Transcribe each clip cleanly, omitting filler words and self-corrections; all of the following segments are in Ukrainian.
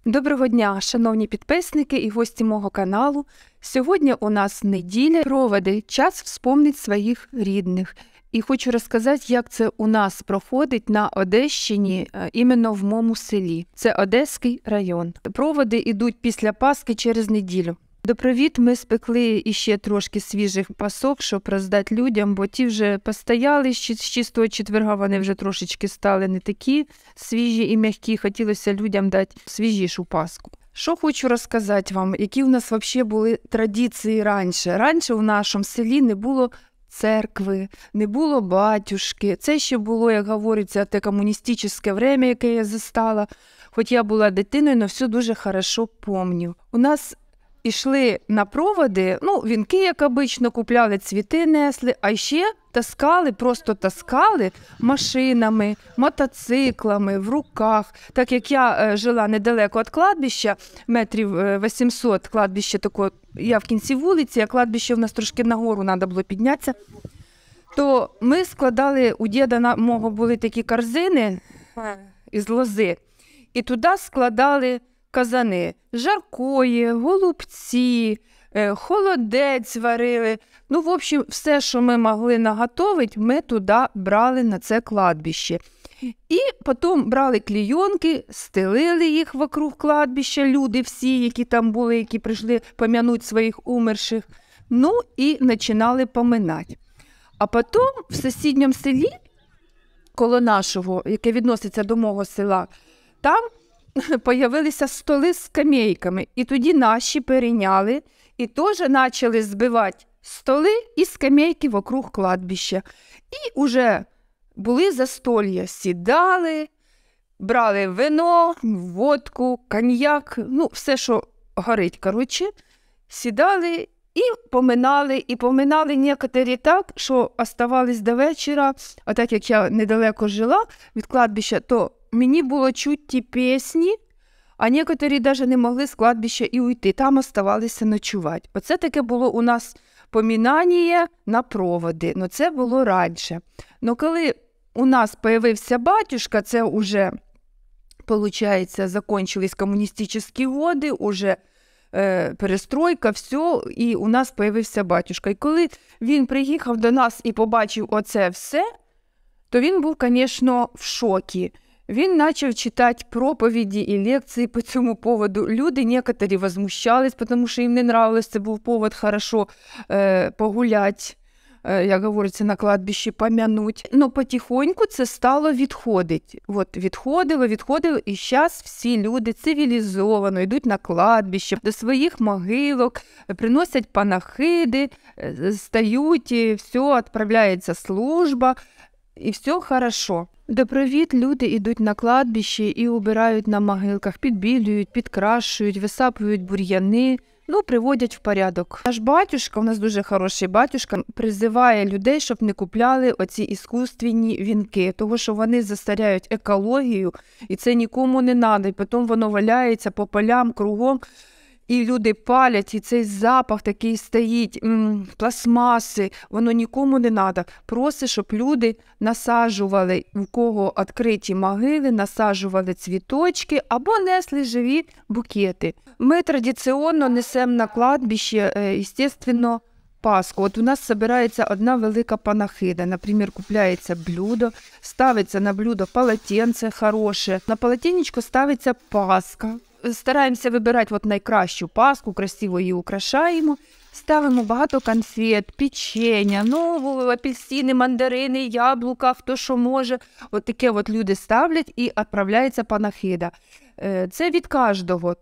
Доброго дня, шановні підписники і гості мого каналу. Сьогодні у нас неділя, проводи, час вспомнити своїх рідних. І хочу розказати, як це у нас проходить на Одещині, іменно в моєму селі. Це Одеський район. Проводи йдуть після Пасхи через неділю. До провід ми спекли іще трошки свіжих пасок, щоб роздати людям, бо ті вже постояли з чистого четверга, вони вже трошечки стали не такі свіжі і м'які, хотілося людям дати свіжішу паску. Що хочу розказати вам, які у нас взагалі були традиції раніше. Раніше в нашому селі не було церкви, не було батюшки. Це ще було, як говориться, те комуністичне время, яке я застала. Хоч я була дитиною, але все дуже хорошо пам'ятаю. У нас ішли на проводи, вінки, як обично, купляли, цвіти несли, а ще просто таскали машинами, мотоциклами, в руках. Так як я жила недалеко від кладбища, метрів 800, кладбище таке, я в кінці вулиці, а кладбище в нас трошки нагору треба було піднятися, то ми складали, у діда мого були такі корзини із лози, і туди складали казани, жаркої, голубці, холодець варили. В общем, все, що ми могли наготовити, ми туди брали на це кладбище. І потім брали клійонки, стелили їх вокруг кладбища, люди всі, які там були, які прийшли пом'янути своїх умерших, і починали поминати. А потім в сусідньому селі, коло нашого, яке відноситься до мого села, там появилися столи з скамейками, і тоді наші перейняли і теж почали збивати столи і скамейки вокруг кладбища. І вже були застолья, сідали, брали вино, водку, коньяк, все, що горить, сідали і поминали некоторі так, що оставались до вечора, а так як я недалеко жила від кладбища, то мені було чути ті пісні, а некоторі навіть не могли з кладбища і уйти, там оставалися ночувати. Оце таке було у нас поминання на проводи, це було раніше. Коли у нас появився батюшка, це вже, виходить, закінчились комуністичні годи, уже перестройка, все, і у нас появився батюшка. І коли він приїхав до нас і побачив оце все, то він був, звісно, в шокі. Він почав читати проповіді і лекції по цьому поводу. Люди некоторі возмущались, тому що їм не нравилось, це був повод хорошо погуляти, як говориться, на кладбищі, помянуть. Потихоньку це стало відходити. Відходило, і зараз всі люди цивілізовано йдуть на кладбище, до своїх могилок, приносять панахиди, стають, і все, відправляється служба, і все хорошо. До провід люди йдуть на кладбище і убирають на могилках, підбілюють, підкрашують, висапують бур'яни, приводять в порядок. Наш батюшка, у нас дуже хороший батюшка, призиває людей, щоб не купляли оці іскусственні вінки, тому що вони застаряють екологію, і це нікому не треба, і потім воно валяється по полям кругом. І люди палять, і цей запах такий стоїть, пластмаси, воно нікому не треба. Просить, щоб люди насаджували, у кого відкриті могили, насаджували цвіточки або несли живі букети. Ми традиційно несемо на кладбище, звісно, Пасху. У нас збирається одна велика панахида. Наприклад, купляється блюдо, ставиться на блюдо полотенце хороше, на полотенечко ставиться паска. Стараємося вибирати найкращу паску, красиво її украшаємо, ставимо багато конфет, печення, апельсини, мандарини, яблука, хто що може. Таке люди ставлять і відправляється панахида. Це від кожного,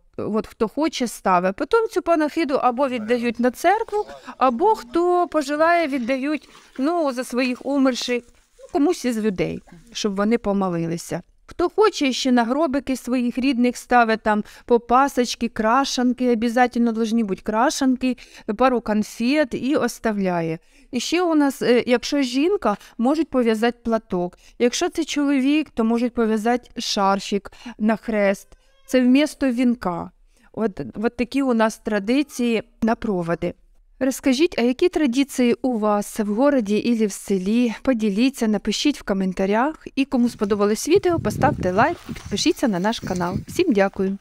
хто хоче ставить. Потім цю панахиду або віддають на церкву, або хто пожелає віддають за своїх умерших комусь із людей, щоб вони помолилися. Хто хоче, ще на гробики своїх рідних ставить там по пасочки, крашанки, обов'язково повинні бути крашанки, пару конфет і оставляє. І ще у нас, якщо жінка, можуть пов'язати платок. Якщо це чоловік, то можуть пов'язати шарфік на хрест. Це вмісто вінка. От такі у нас традиції на проводи. Розкажіть, а які традиції у вас в городі або в селі? Поділіться, напишіть в коментарях. І кому сподобалось відео, поставте лайк і підпишіться на наш канал. Всім дякую!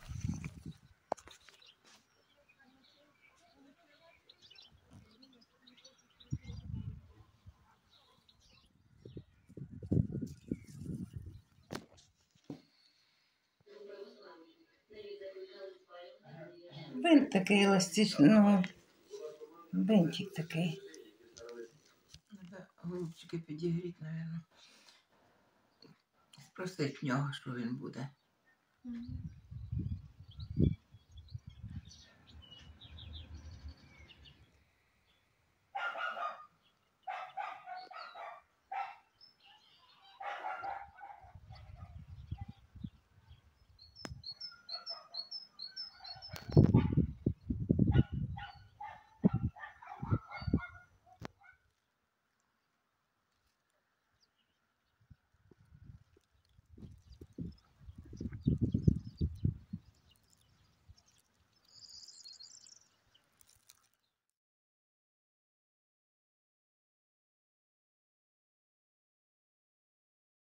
Бинт такий еластичний, ну, бинтик такий. Треба голубчики підігріти, мабуть. Спросить в нього, що він буде.